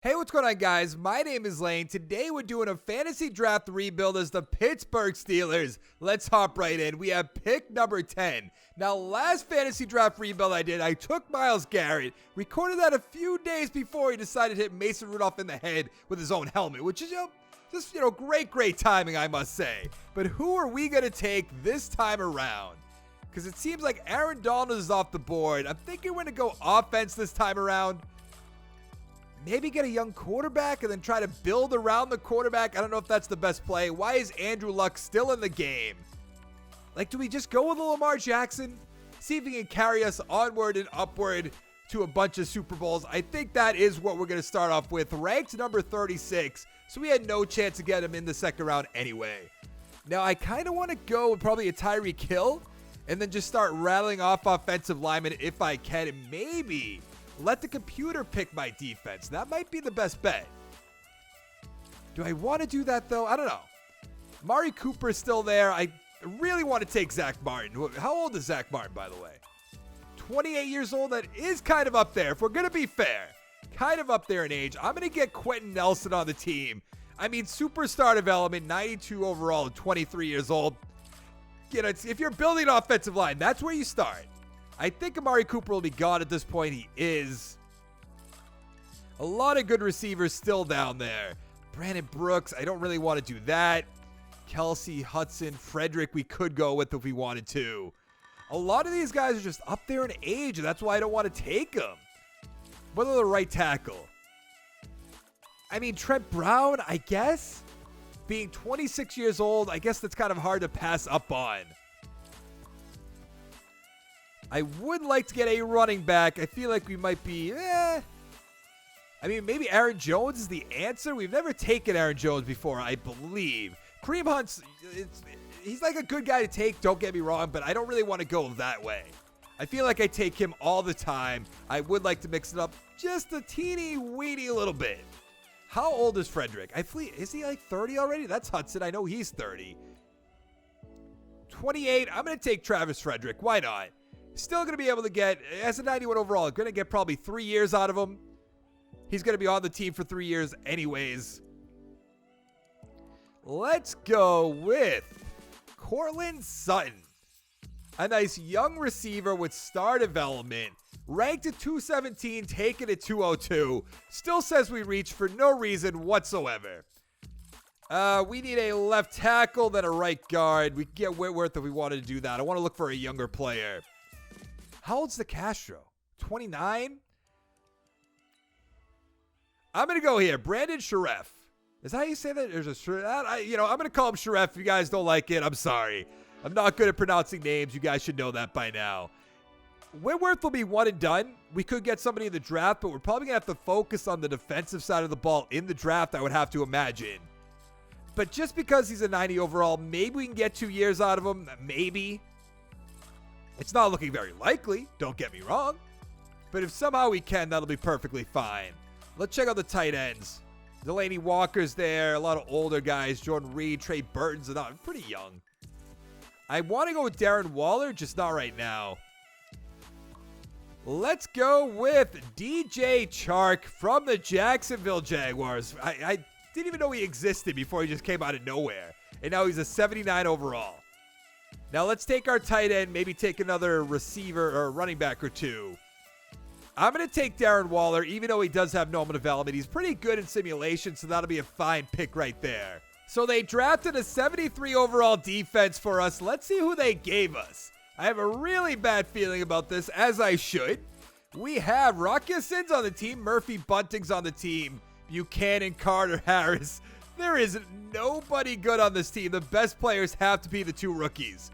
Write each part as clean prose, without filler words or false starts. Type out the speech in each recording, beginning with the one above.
Hey, what's going on, guys? My name is Lane. Today we're doing a fantasy draft rebuild as the Pittsburgh Steelers. Let's hop right in. We have pick number 10. Now, last fantasy draft rebuild I did, I took Myles Garrett, recorded that a few days before he decided to hit Mason Rudolph in the head with his own helmet, which is, just great timing, I must say. But who are we going to take this time around? Because it seems like Aaron Donald is off the board. I'm thinking we're going to go offense this time around. Maybe get a young quarterback and then try to build around the quarterback. I don't know if that's the best play. Why is Andrew Luck still in the game? Do we just go with a Lamar Jackson? See if he can carry us onward and upward to a bunch of Super Bowls. I think that is what we're going to start off with. Ranked number 36, so we had no chance to get him in the second round anyway. Now, I kind of want to go with probably a Tyreek Hill and then just start rattling off offensive linemen if I can, and maybe let the computer pick my defense. That might be the best bet. Do I want to do that, though? I don't know. Mari Cooper is still there. I really want to take Zach Martin. How old is Zach Martin, by the way? 28 years old. That is kind of up there, if we're going to be fair. Kind of up there in age. I'm going to get Quentin Nelson on the team. I mean, superstar development, 92 overall, 23 years old. If you're building an offensive line, that's where you start. I think Amari Cooper will be gone at this point. He is. A lot of good receivers still down there. Brandon Brooks, I don't really want to do that. Kelsey, Hudson, Frederick, we could go with if we wanted to. A lot of these guys are just up there in age, and that's why I don't want to take them. What are the right tackle? I mean, Trent Brown, I guess. Being 26 years old, I guess that's kind of hard to pass up on. I would like to get a running back. I feel like we might be, I mean, maybe Aaron Jones is the answer. We've never taken Aaron Jones before, I believe. Kareem Hunt's, he's like a good guy to take, don't get me wrong, but I don't really want to go that way. I feel like I take him all the time. I would like to mix it up just a teeny weeny little bit. How old is Frederick? Is he like 30 already? That's Hudson. I know he's 30. 28. I'm going to take Travis Frederick. Why not? Still going to be able to get, as a 91 overall, going to get probably 3 years out of him. He's going to be on the team for 3 years anyways. Let's go with Courtland Sutton. A nice young receiver with star development. Ranked at 217, taken at 202. Still says we reach for no reason whatsoever. We need a left tackle, then a right guard. We can get Whitworth if we wanted to do that. I want to look for a younger player. How old's the Castro? 29? I'm going to go here. Brandon Sharef. Is that how you say that? There's a I'm going to call him Sharef. If you guys don't like it, I'm sorry. I'm not good at pronouncing names. You guys should know that by now. Whitworth will be one and done. We could get somebody in the draft, but we're probably going to have to focus on the defensive side of the ball in the draft, I would have to imagine. But just because he's a 90 overall, maybe we can get 2 years out of him. Maybe. It's not looking very likely, don't get me wrong. But if somehow we can, that'll be perfectly fine. Let's check out the tight ends. Delaney Walker's there, a lot of older guys. Jordan Reed, Trey Burton's pretty young. I want to go with Darren Waller, just not right now. Let's go with DJ Chark from the Jacksonville Jaguars. I didn't even know he existed before he just came out of nowhere. And now he's a 79 overall. Now let's take our tight end, maybe take another receiver or running back or two. I'm going to take Darren Waller, even though he does have normal development. He's pretty good in simulation, so that'll be a fine pick right there. So they drafted a 73 overall defense for us. Let's see who they gave us. I have a really bad feeling about this, as I should. We have Rock Ya-Sin's on the team, Murphy Bunting's on the team, Buchanan, Carter, Harris. There is nobody good on this team. The best players have to be the two rookies.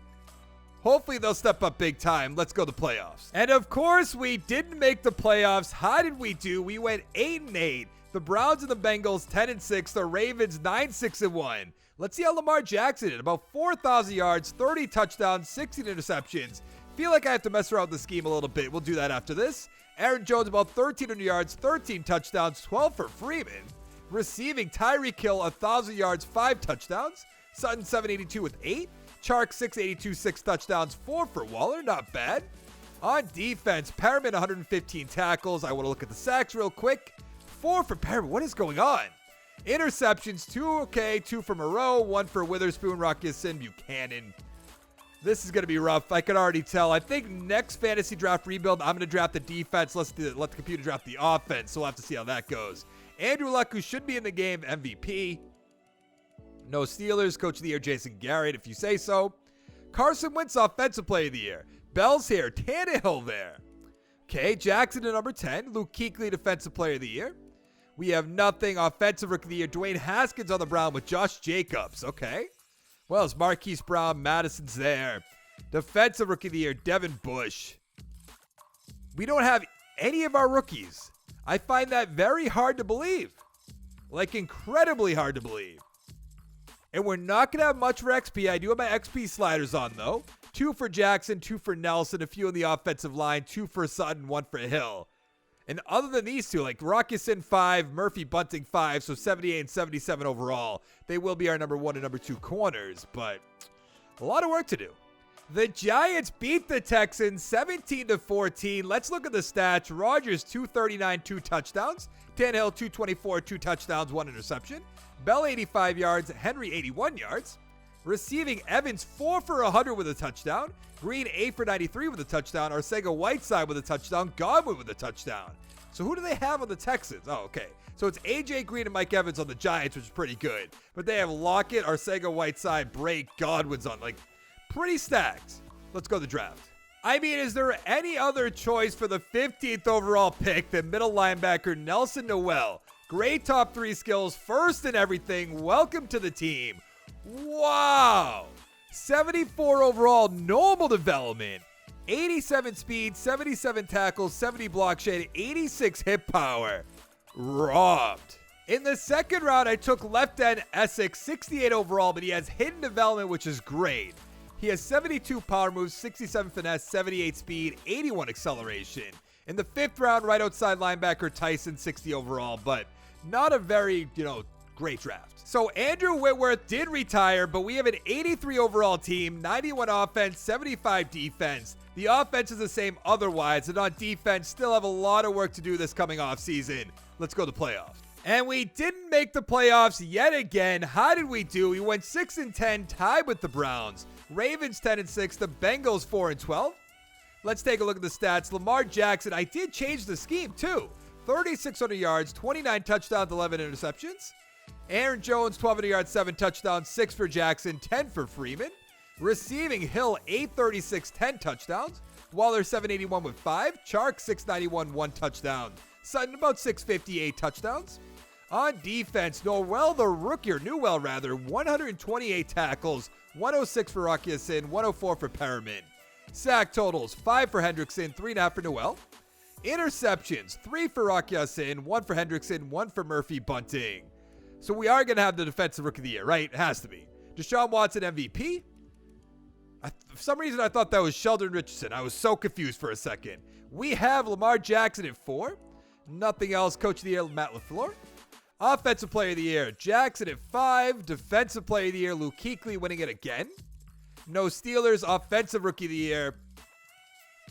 Hopefully they'll step up big time. Let's go to the playoffs. And of course, we didn't make the playoffs. How did we do? We went 8-8. The Browns and the Bengals 10-6. The Ravens 9-6-1. Let's see how Lamar Jackson did. About 4,000 yards, 30 touchdowns, 16 interceptions. Feel like I have to mess around with the scheme a little bit. We'll do that after this. Aaron Jones about 1,300 yards, 13 touchdowns, 12 for Freeman. Receiving, Tyreek Hill 1,000 yards, 5 touchdowns. Sutton 782 with 8. Chark 682, 6 touchdowns, 4 for Waller. Not bad. On defense, Perriman 115 tackles. I want to look at the sacks real quick. 4 for Perry. What is going on? Interceptions, 2 okay, 2 for Moreau, 1 for Witherspoon, Rocky Sin, Buchanan. This is going to be rough. I can already tell. I think next fantasy draft rebuild, I'm going to draft the defense. Let the computer draft the offense. So we'll have to see how that goes. Andrew Luck, who should be in the game, MVP. No Steelers. Coach of the Year, Jason Garrett, if you say so. Carson Wentz, Offensive Player of the Year. Bell's here. Tannehill there. Okay, Jackson at number 10. Luke Kuechly, Defensive Player of the Year. We have nothing. Offensive Rookie of the Year. Dwayne Haskins on the Brown with Josh Jacobs. Okay. Well, it's Marquise Brown. Madison's there. Defensive Rookie of the Year, Devin Bush. We don't have any of our rookies. I find that very hard to believe. Like, incredibly hard to believe. And we're not going to have much for XP. I do have my XP sliders on, though. 2 for Jackson, 2 for Nelson, a few on the offensive line, 2 for Sutton, 1 for Hill. And other than these two, like Rockison 5, Murphy Bunting 5, so 78 and 77 overall, they will be our number 1 and number 2 corners, but a lot of work to do. The Giants beat the Texans 17-14. Let's look at the stats. Rodgers 239, 2 touchdowns. Tannehill 224, 2 touchdowns, 1 interception. Bell 85 yards, Henry 81 yards. Receiving Evans 4 for 100 with a touchdown. Green 8 for 93 with a touchdown. Arcega-Whiteside with a touchdown. Godwin with a touchdown. So who do they have on the Texans? Oh, okay. So it's A.J. Green and Mike Evans on the Giants, which is pretty good. But they have Lockett, Arcega-Whiteside, Brake, Godwin's on. Like, pretty stacked. Let's go to the draft. I mean, is there any other choice for the 15th overall pick than middle linebacker Nelson Noel? Great top 3 skills, first in everything. Welcome to the team. Wow. 74 overall, normal development. 87 speed, 77 tackles, 70 block shed, 86 hip power. Robbed. In the second round, I took left end Essex, 68 overall, but he has hidden development, which is great. He has 72 power moves, 67 finesse, 78 speed, 81 acceleration. In the 5th round, right outside linebacker Tyson, 60 overall, but not a very, great draft. So Andrew Whitworth did retire, but we have an 83 overall team, 91 offense, 75 defense. The offense is the same otherwise, and on defense, still have a lot of work to do this coming off season. Let's go to the playoffs. And we didn't make the playoffs yet again. How did we do? We went 6-10, tied with the Browns. Ravens 10-6, the Bengals 4-12. Let's take a look at the stats. Lamar Jackson, I did change the scheme too. 3,600 yards, 29 touchdowns, 11 interceptions. Aaron Jones, 1,200 yards, 7 touchdowns, 6 for Jackson, 10 for Freeman. Receiving Hill, 836, 10 touchdowns. Waller, 781 with 5. Chark, 691, 1 touchdown. Sutton, about 658 touchdowns. On defense, Newell, 128 tackles, 106 for Rocky Sin, 104 for Perriman. Sack totals, 5 for Hendrickson, 3.5 for Newell. Interceptions, 3 for Rocky Sin, 1 for Hendrickson, 1 for Murphy Bunting. So we are going to have the Defensive Rookie of the Year, right? It has to be. Deshaun Watson MVP. For some reason, I thought that was Sheldon Richardson. I was so confused for a second. We have Lamar Jackson at 4. Nothing else. Coach of the Year, Matt LaFleur. Offensive Player of the Year, Jackson at 5. Defensive Player of the Year, Luke Kuechly winning it again. No Steelers. Offensive Rookie of the Year.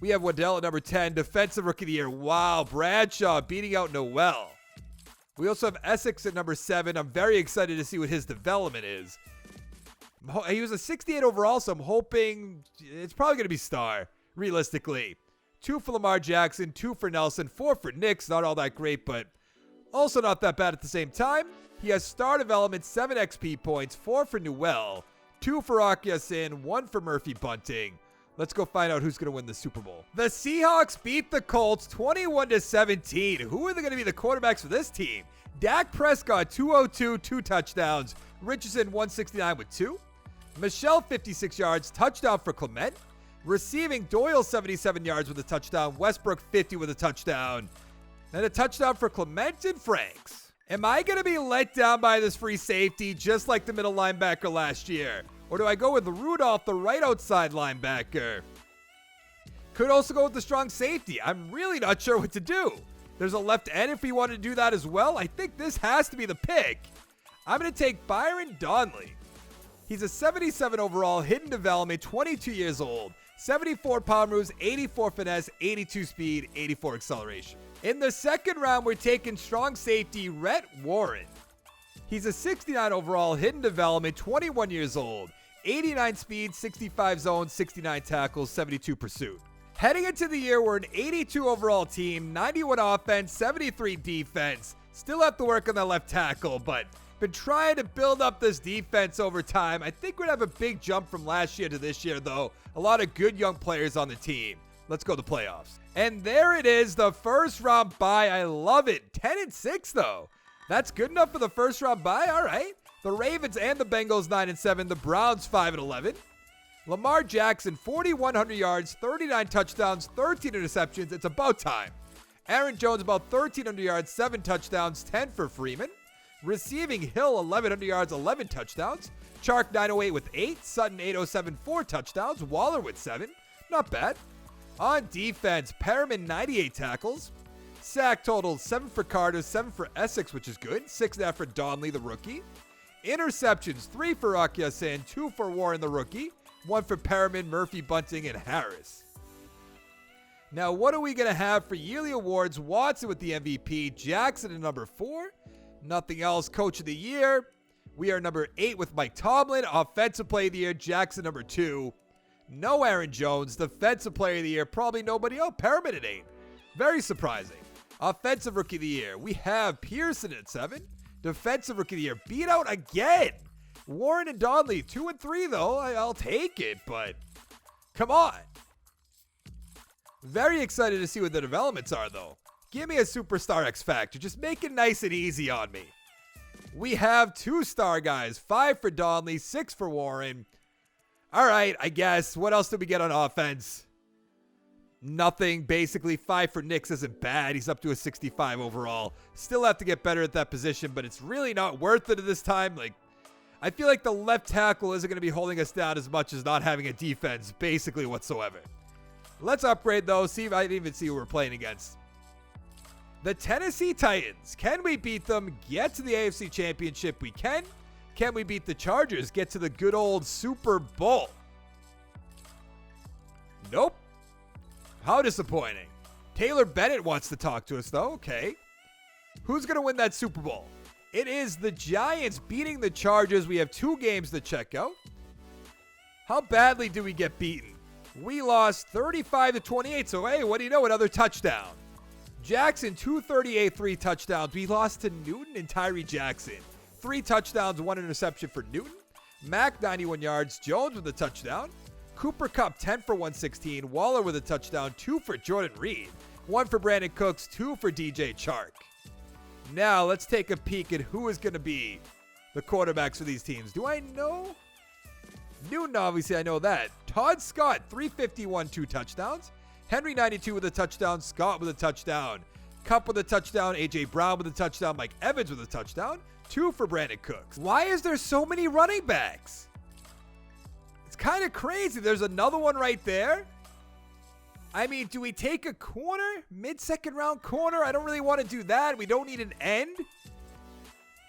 We have Waddell at number 10. Defensive Rookie of the Year. Wow, Bradshaw beating out Noel. We also have Essex at number 7. I'm very excited to see what his development is. He was a 68 overall, so I'm hoping it's probably going to be star, realistically. 2 for Lamar Jackson, 2 for Nelson, 4 for Nix. Not all that great, but also not that bad at the same time. He has star development, 7 XP points, 4 for Newell, 2 for Akiasin, 1 for Murphy Bunting. Let's go find out who's going to win the Super Bowl. The Seahawks beat the Colts 21-17. Who are they going to be the quarterbacks for this team? Dak Prescott, 202, 2 touchdowns. Richardson, 169 with 2. Michelle, 56 yards, touchdown for Clement. Receiving Doyle, 77 yards with a touchdown. Westbrook, 50 with a touchdown. And a touchdown for Clement and Franks. Am I going to be let down by this free safety just like the middle linebacker last year? Or do I go with Rudolph, the right outside linebacker? Could also go with the strong safety. I'm really not sure what to do. There's a left end if we want to do that as well. I think this has to be the pick. I'm going to take Byron Donnelly. He's a 77 overall, hidden development, 22 years old, 74 power moves, 84 finesse, 82 speed, 84 acceleration. In the second round, we're taking strong safety Rhett Warren. He's a 69 overall, hidden development, 21 years old, 89 speed, 65 zone, 69 tackles, 72 pursuit. Heading into the year, we're an 82 overall team, 91 offense, 73 defense. Still have to work on the left tackle, but been trying to build up this defense over time. I think we're going to have a big jump from last year to this year, though. A lot of good young players on the team. Let's go to the playoffs. And there it is, the first round bye. I love it. 10-6, though. That's good enough for the first round bye. All right. The Ravens and the Bengals 9-7. The Browns 5-11. Lamar Jackson 4,100 yards, 39 touchdowns, 13 interceptions. It's about time. Aaron Jones about 1,300 yards, 7 touchdowns, 10 for Freeman. Receiving Hill 1,100 yards, 11 touchdowns. Chark 908 with 8. Sutton 807, 4 touchdowns. Waller with 7. Not bad. On defense, Perriman 98 tackles. Sack totals 7 for Carter, 7 for Essex, which is good. 6.5 for Donnelly, the rookie. Interceptions 3 for Akiasan, 2 for Warren, the rookie. 1 for Perriman, Murphy, Bunting, and Harris. Now, what are we going to have for yearly awards? Watson with the MVP. Jackson at number 4. Nothing else. Coach of the year. We are number 8 with Mike Tomlin. Offensive player of the year. Jackson number 2. No Aaron Jones. Defensive player of the year. Probably nobody else. Perriman at 8. Very surprising. Offensive rookie of the year. We have Pearson at 7. Defensive rookie of the year. Beat out again. Warren and Donnelly, 2 and 3 though. I'll take it, but come on. Very excited to see what the developments are though. Give me a superstar X Factor. Just make it nice and easy on me. We have 2-star guys. 5 for Donnelly, 6 for Warren. All right, I guess. What else did we get on offense? Nothing. Basically, 5 for Nix isn't bad. He's up to a 65 overall. Still have to get better at that position, but it's really not worth it at this time. I feel like the left tackle isn't going to be holding us down as much as not having a defense, basically whatsoever. Let's upgrade, though. See if I didn't even see who we're playing against. The Tennessee Titans. Can we beat them? Get to the AFC Championship? We can. Can we beat the Chargers? Get to the good old Super Bowl? Nope. How disappointing. Taylor Bennett wants to talk to us, though. Okay. Who's going to win that Super Bowl? It is the Giants beating the Chargers. We have 2 games to check out. How badly do we get beaten? We lost 35-28, so hey, what do you know? Another touchdown. Jackson, 238, 3 touchdowns. We lost to Newton and Tyree Jackson. 3 touchdowns, 1 interception for Newton. Mack, 91 yards. Jones with a touchdown. Cooper Kupp, 10 for 116. Waller with a touchdown. 2 for Jordan Reed. 1 for Brandon Cooks. 2 for DJ Chark. Now, let's take a peek at who is going to be the quarterbacks for these teams. Do I know? Newton, obviously, I know that. Todd Scott, 351, 2 touchdowns. Henry, 92 with a touchdown. Scott with a touchdown. Kupp with a touchdown. A.J. Brown with a touchdown. Mike Evans with a touchdown. 2 for Brandon Cooks. Why is there so many running backs? It's kind of crazy. There's another one right there. I mean, do we take a corner? Mid-second round corner? I don't really want to do that. We don't need an end.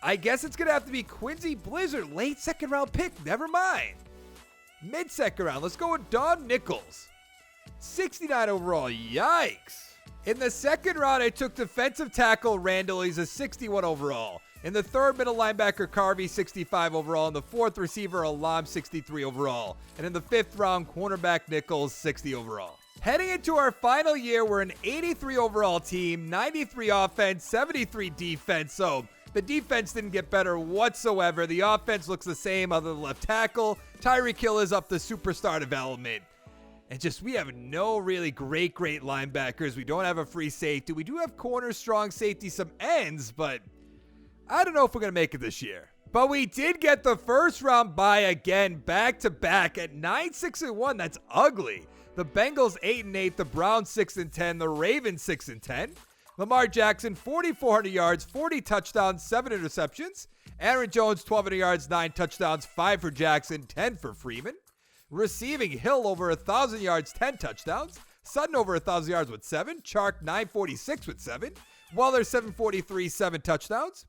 I guess it's going to have to be Quincy Blizzard. Late second round pick. Never mind. Mid-second round. Let's go with Don Nichols. 69 overall. Yikes. In the second round, I took defensive tackle Randall. He's a 61 overall. In the third, middle linebacker Carvey, 65 overall. In the fourth, receiver Alam, 63 overall. And in the fifth round, cornerback Nichols, 60 overall. Heading into our final year, we're an 83 overall team, 93 offense, 73 defense. So the defense didn't get better whatsoever. The offense looks the same other than left tackle. Tyreek Hill is up to superstar development. And just, we have no really great linebackers. We don't have a free safety. We do have corners, strong safety, some ends, but I don't know if we're going to make it this year. But we did get the first round bye again, back to back at 9-6-1. That's ugly. The Bengals 8-8, the Browns 6-10, the Ravens 6-10. Lamar Jackson 4,400 yards, 40 touchdowns, 7 interceptions. Aaron Jones 1,200 yards, 9 touchdowns, 5 for Jackson, 10 for Freeman. Receiving Hill over 1,000 yards, 10 touchdowns. Sutton over 1,000 yards with 7. Chark 946 with 7. Waller 743, 7 touchdowns.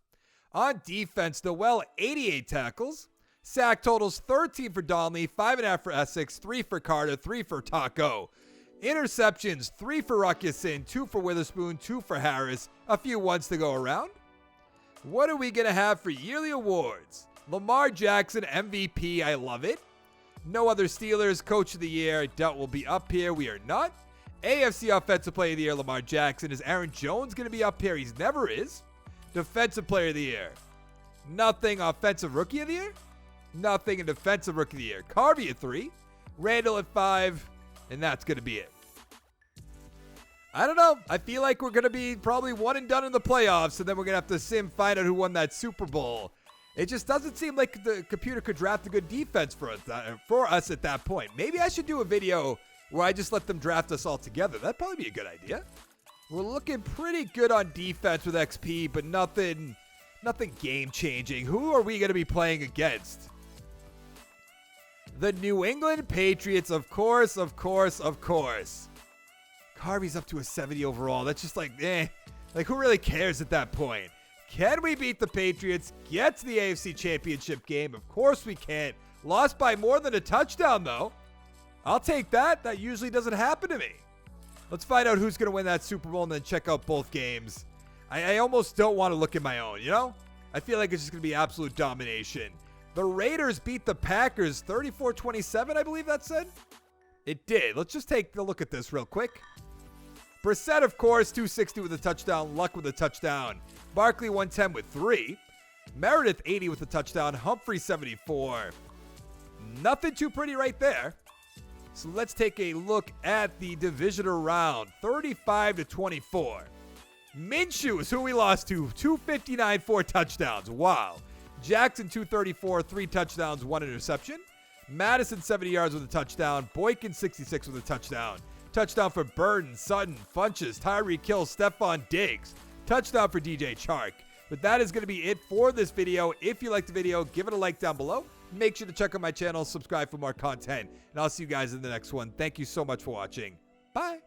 On defense, Noel 88 tackles. Sack totals 13 for Donnelly, 5.5 for Essex, 3 for Carter, 3 for Taco. Interceptions, 3 for Ruckusin, 2 for Witherspoon, 2 for Harris, a few ones to go around. What are we going to have for yearly awards? Lamar Jackson, MVP, I love it. No other Steelers, Coach of the Year, doubt will be up here, we are not. AFC Offensive Player of the Year, Lamar Jackson. Is Aaron Jones going to be up here? He never is. Defensive Player of the Year. Nothing. Offensive Rookie of the Year? Nothing. And Defensive Rookie of the Year. Carvey at 3. Randall at 5. And that's going to be it. I don't know. I feel like we're going to be probably one and done in the playoffs. And then we're going to have to find out who won that Super Bowl. It just doesn't seem like the computer could draft a good defense for us at that point. Maybe I should do a video where I just let them draft us all together. That'd probably be a good idea. We're looking pretty good on defense with XP, but nothing game-changing. Who are we going to be playing against? The New England Patriots, of course. Carvey's up to a 70 overall. That's just like, Like, who really cares at that point? Can we beat the Patriots? Get to the AFC Championship game? Of course we can. Lost by more than a touchdown, though. I'll take that. That usually doesn't happen to me. Let's find out who's going to win that Super Bowl and then check out both games. I almost don't want to look at my own, you know? I feel like it's just going to be absolute domination. The Raiders beat the Packers 34-27, I believe that said. It did. Let's just take a look at this real quick. Brissett, of course, 260 with a touchdown. Luck with a touchdown. Barkley, 110 with 3. Meredith, 80 with a touchdown. Humphrey, 74. Nothing too pretty right there. So let's take a look at the divisional round. 35-24. Minshew is who we lost to. 259, 4 touchdowns. Wow. Jackson, 234, 3 touchdowns, 1 interception. Madison, 70 yards with a touchdown. Boykin, 66 with a touchdown. Touchdown for Burton, Sutton, Funches, Tyreek Hill, Stephon Diggs. Touchdown for DJ Chark. But that is going to be it for this video. If you liked the video, give it a like down below. Make sure to check out my channel, subscribe for more content, and I'll see you guys in the next one. Thank you so much for watching. Bye.